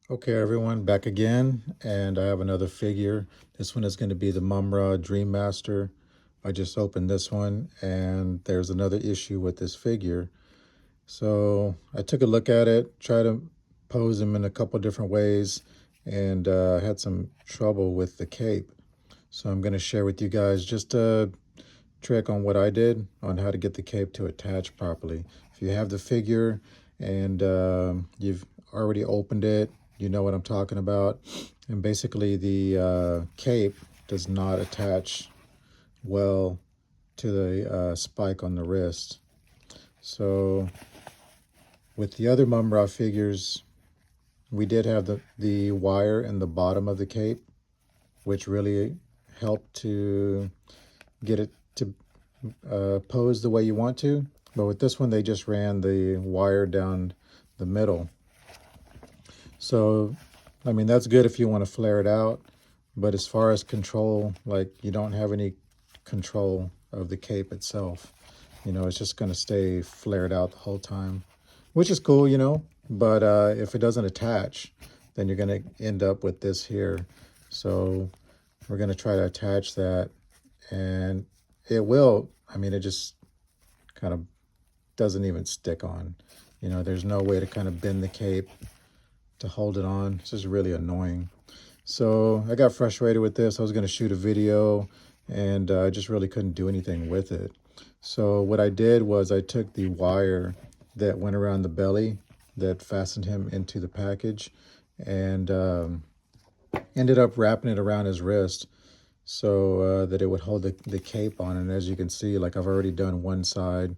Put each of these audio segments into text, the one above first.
Okay, everyone, back again, and I have another figure. This one is going to be the Mumm-Ra Dream Master. I just opened this one, and there's another issue with this figure. So I took a look at it, tried to pose him in a couple different ways, and had some trouble with the cape. So I'm going to share with you guys just a trick on what I did on how to get the cape to attach properly. If you have the figure and you've already opened it, you know what I'm talking about. And basically the cape does not attach well to the spike on the wrist. So with the other Mumm-Ra figures, we did have the wire in the bottom of the cape, which really helped to get it to pose the way you want to. But with this one, they just ran the wire down the middle. So, I mean, that's good if you want to flare it out. But as far as control, like you don't have any control of the cape itself. You know, it's just going to stay flared out the whole time, which is cool, you know. But if it doesn't attach, then you're going to end up with this here. So we're going to try to attach that, and it will. I mean, it just kind of doesn't even stick on. You know, there's no way to kind of bend the cape to hold it on. It's just really annoying. So I got frustrated with this. I was going to shoot a video, and I just really couldn't do anything with it. So what I did was I took the wire that went around the belly that fastened him into the package, and ended up wrapping it around his wrist so that it would hold the cape on. And as you can see, like I've already done one side,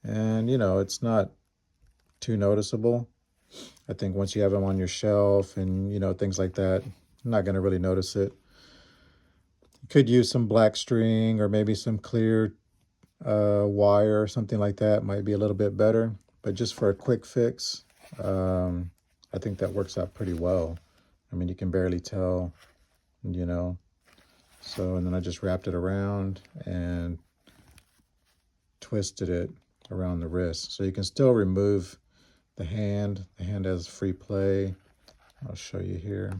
and you know, it's not too noticeable. I think once you have them on your shelf and, you know, things like that, I'm not going to really notice it. You could use some black string or maybe some clear wire or something like that. Might be a little bit better. But just for a quick fix, I think that works out pretty well. I mean, you can barely tell, you know. So, and then I just wrapped it around and twisted it around the wrist. So you can still remove the hand. The hand has free play. I'll show you here.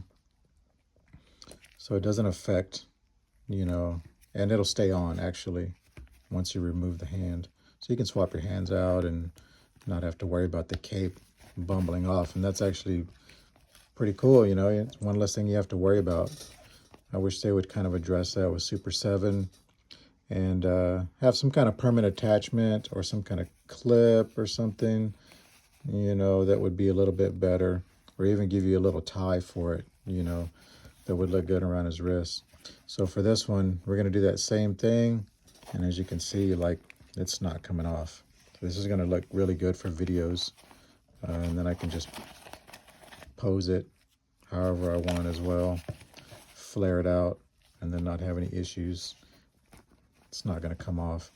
So it doesn't affect, you know, and it'll stay on actually once you remove the hand. So you can swap your hands out and not have to worry about the cape bumbling off. And that's actually pretty cool, you know. It's one less thing you have to worry about. I wish they would kind of address that with Super7 and have some kind of permanent attachment or some kind of clip or something, you know, that would be a little bit better, or even give you a little tie for it, you know, that would look good around his wrist. So for this one, we're going to do that same thing. And as you can see, like, it's not coming off. So this is going to look really good for videos. And then I can just pose it however I want as well. Flare it out and then not have any issues. It's not going to come off.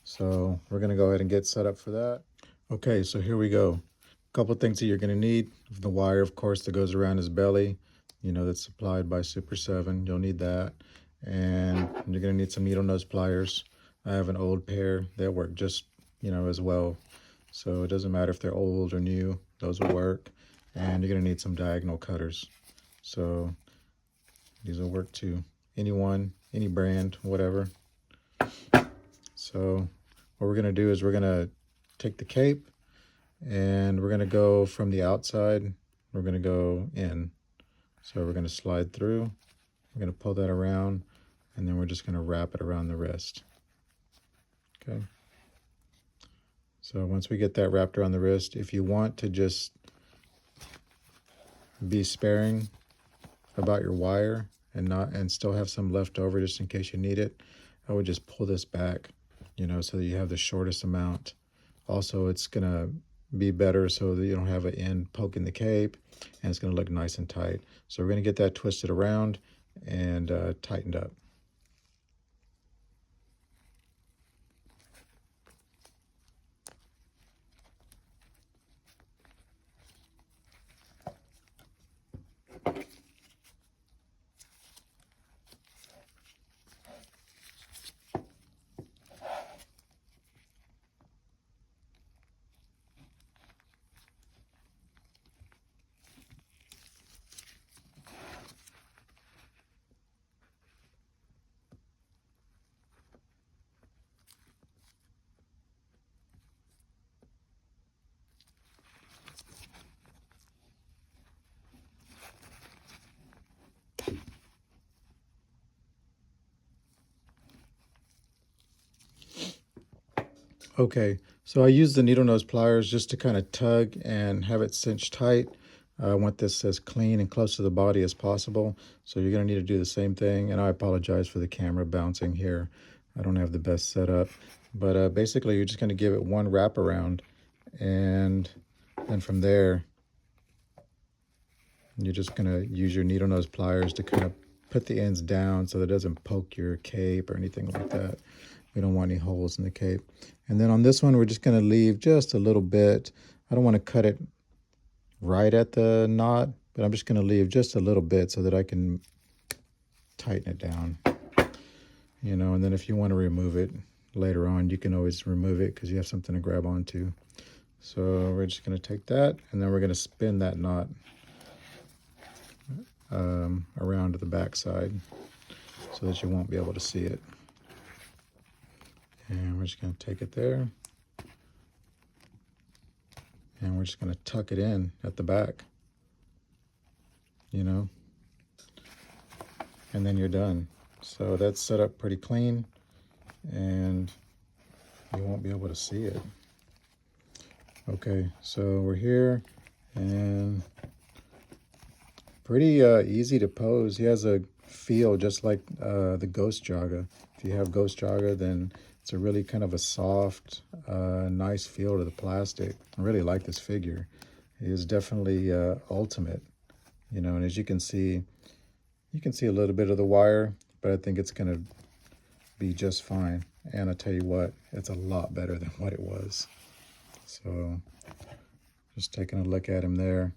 So we're going to go ahead and get set up for that. Okay, so here we go. A couple things that you're going to need. The wire, of course, that goes around his belly, you know, that's supplied by Super7. You'll need that. And you're going to need some needle nose pliers. I have an old pair that work just, you know, as well. So it doesn't matter if they're old or new, those will work. And you're going to need some diagonal cutters. So these will work too. Anyone, any brand, whatever. So what we're going to do is we're going to take the cape and we're going to go from the outside. We're going to go in. So we're going to slide through. We're going to pull that around, and then we're just going to wrap it around the wrist. Okay. So once we get that wrapped around the wrist, if you want to just be sparing about your wire and still have some left over just in case you need it, I would just pull this back, you know, so that you have the shortest amount. Also, it's going to be better so that you don't have an end poking the cape, and it's going to look nice and tight. So we're going to get that twisted around and tightened up. Okay, so I use the needle nose pliers just to kind of tug and have it cinched tight. I want this as clean and close to the body as possible. So you're going to need to do the same thing. And I apologize for the camera bouncing here. I don't have the best setup. But basically, you're just going to give it one wrap around. And then from there, you're just going to use your needle nose pliers to kind of put the ends down so that it doesn't poke your cape or anything like that. We don't want any holes in the cape. And then on this one, we're just going to leave just a little bit. I don't want to cut it right at the knot, but I'm just going to leave just a little bit so that I can tighten it down. You know, and then if you want to remove it later on, you can always remove it because you have something to grab onto. So we're just going to take that, and then we're going to spin that knot around to the back side so that you won't be able to see it. And we're just going to take it there, and we're just going to tuck it in at the back, you know, and then you're done. So that's set up pretty clean, and you won't be able to see it. Okay, so we're here, and pretty easy to pose. He has a feel just like the Ghost Jaga. If you have Ghost Jaga, then it's a really kind of a soft, nice feel to the plastic. I really like this figure. It is definitely ultimate, you know, and as you can see a little bit of the wire, but I think it's going to be just fine. And I tell you what, it's a lot better than what it was. So just taking a look at him there,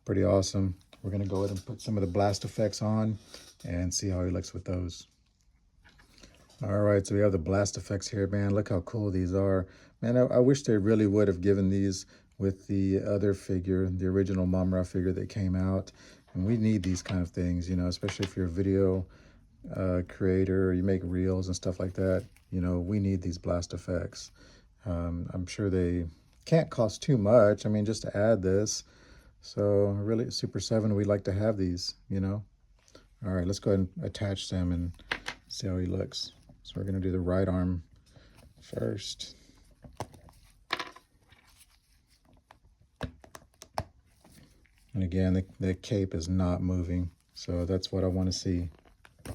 pretty awesome. We're going to go ahead and put some of the blast effects on and see how he looks with those. All right, so we have the blast effects here, man. Look how cool these are. Man, I wish they really would have given these with the other figure, the original Mumm-Ra figure that came out. And we need these kind of things, you know, especially if you're a video creator, or you make reels and stuff like that. You know, we need these blast effects. I'm sure they can't cost too much. I mean, just to add this. So really, at Super7, we'd like to have these, you know. All right, let's go ahead and attach them and see how he looks. So we're going to do the right arm first. And again, the cape is not moving, so that's what I want to see. I'm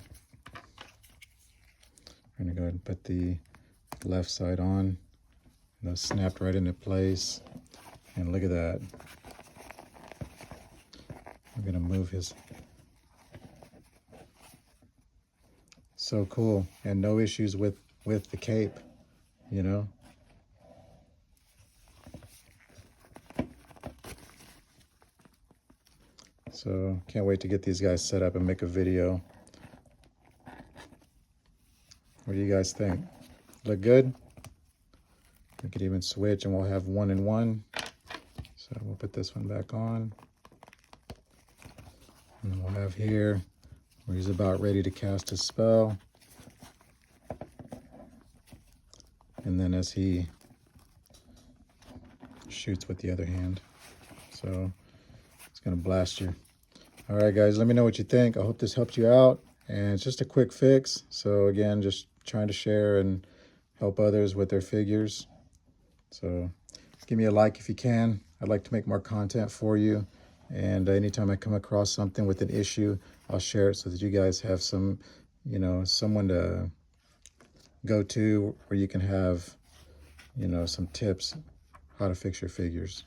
going to go ahead and put the left side on. And those snapped right into place. And look at that. I'm going to move his... So cool. And no issues with the cape, you know. So can't wait to get these guys set up and make a video. What do you guys think? Look good? We could even switch and we'll have 1 and 1. So we'll put this one back on. And then we'll have here where he's about ready to cast his spell. And then as he shoots with the other hand. So it's gonna blast you. All right, guys, let me know what you think. I hope this helped you out. And it's just a quick fix. So again, just trying to share and help others with their figures. So give me a like if you can. I'd like to make more content for you. And anytime I come across something with an issue, I'll share it so that you guys have some, you know, someone to go to where you can have, you know, some tips how to fix your figures.